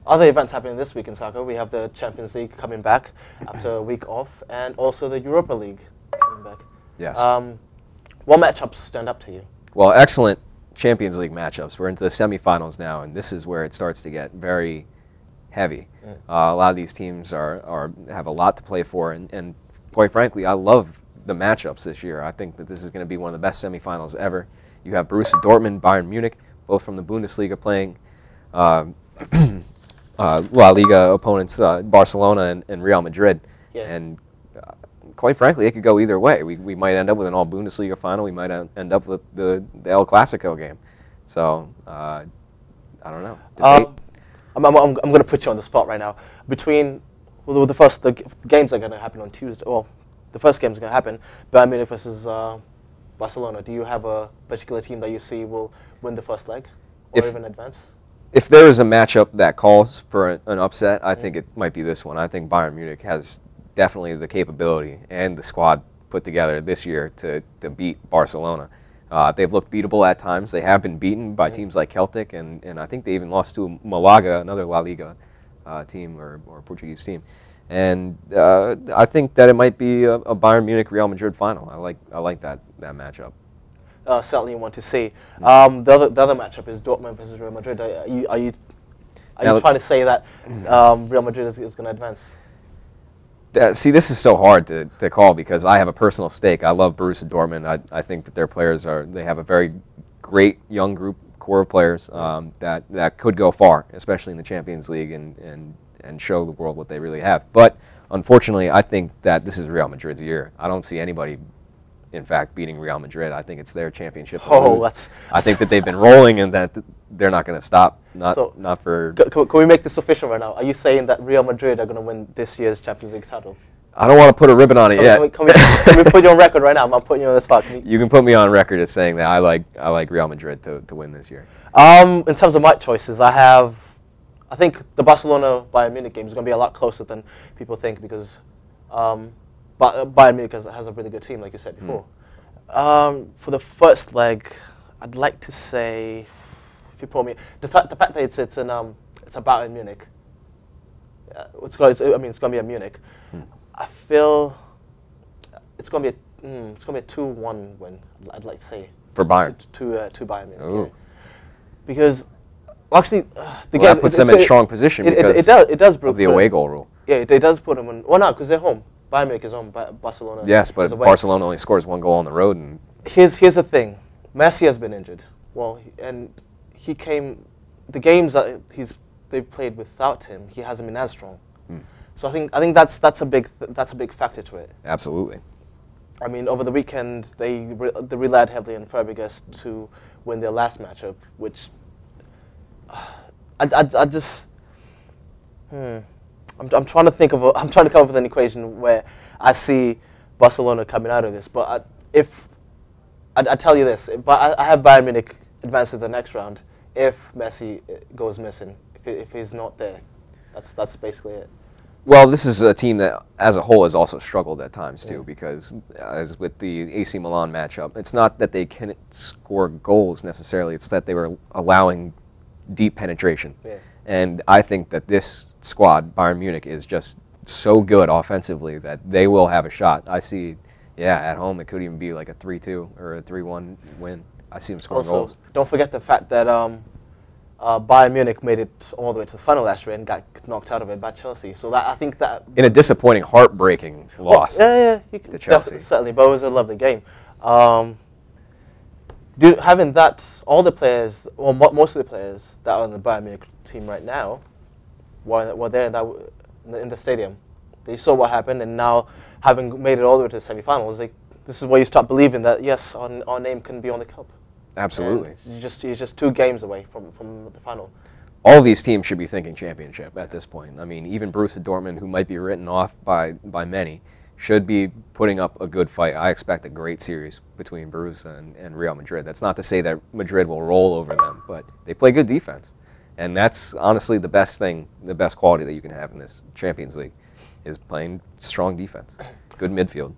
other events happening this week in soccer. We have the Champions League coming back after a week off, and also the Europa League coming back. Yes. What matchups stand up to you? Well, excellent Champions League matchups. We're into the semifinals now, and this is where it starts to get very heavy. A lot of these teams have a lot to play for, and quite frankly, I love the matchups this year. I think that this is going to be one of the best semifinals ever. You have Borussia Dortmund, Bayern Munich, both from the Bundesliga playing La Liga opponents, Barcelona and Real Madrid. Yeah. And quite frankly, it could go either way. We might end up with an all-Bundesliga final. We might end up with the El Clasico game. So, I don't know. I'm going to put you on the spot right now. Between the games are going to happen on Tuesday. Well, the first games are going to happen. Bayern Munich versus Barcelona. Do you have a particular team that you see will win the first leg, or even advance? If there is a matchup that calls for an upset, I think it might be this one. I think Bayern Munich has definitely the capability and the squad put together this year to beat Barcelona. They've looked beatable at times. They have been beaten by teams like Celtic, and I think they even lost to Malaga, another La Liga team or Portuguese team. And I think that it might be a Bayern Munich-Real Madrid final. I like that matchup. Certainly want to see. The other matchup is Dortmund versus Real Madrid. Are you trying to say that Real Madrid is going to advance? See, this is so hard to call because I have a personal stake. I love Borussia Dortmund. I think that their players they have a very great young core of players that could go far, especially in the Champions League and show the world what they really have. But unfortunately, I think that this is Real Madrid's year. I don't see anybody, in fact, beating Real Madrid. I think it's their championship. I think that they've been rolling and that they're not going to stop. Not for. Can we make this official right now? Are you saying that Real Madrid are going to win this year's Champions League title? I don't want to put a ribbon on it yet. Can we put you on record right now? I'm putting you on the spot. You can put me on record as saying that I like Real Madrid to win this year. In terms of my choices, I think the Barcelona-Bayern Munich game is going to be a lot closer than people think because Bayern Munich has a really good team, like you said before. For the first leg, I'd like to say, if you put me, the fact that it's a Bayern Munich, it's going to be a Munich. I feel it's going to be a 2-1 win. I'd like to say for Bayern to Bayern Munich. Yeah. Because actually, that puts them in strong position because it does of the away goal rule. Yeah, it does put them in. Well, no, because they're home. Bayern Munich is home. Barcelona. Yes, but Barcelona only scores one goal on the road. And here's the thing: Messi has been injured. Well, and he came. The games that they've played without him, he hasn't been as strong. So I think that's a big factor to it. Absolutely. I mean, over the weekend they relied heavily on Fabregas to win their last matchup, which I'm trying to think of I'm trying to come up with an equation where I see Barcelona coming out of this. But I tell you this, but I have Bayern Munich advance to the next round if Messi goes missing. If he's not there, that's basically it. Well, this is a team that, as a whole, has also struggled at times, too, because as with the AC Milan matchup, it's not that they couldn't score goals necessarily, it's that they were allowing deep penetration. Yeah. And I think that this squad, Bayern Munich, is just so good offensively that they will have a shot. I see, at home, it could even be like a 3-2 or a 3-1 win. I see them scoring goals. Don't forget the fact that Bayern Munich made it all the way to the final last year and got knocked out of it by Chelsea. So I think that in a disappointing, heartbreaking loss. To Chelsea. Certainly, but it was a lovely game. Having that, all the players, well, most of the players that are on the Bayern Munich team right now, were there in the stadium. They saw what happened, and now having made it all the way to the semi-finals, this is where you start believing that yes, our name can be on the cup. Absolutely. You're just 2 games away from the final. All of these teams should be thinking championship at this point. I mean, even Borussia Dortmund, who might be written off by many, should be putting up a good fight. I expect a great series between Borussia and Real Madrid. That's not to say that Madrid will roll over them, but they play good defense. And that's honestly the best thing, the best quality that you can have in this Champions League, is playing strong defense, good midfield.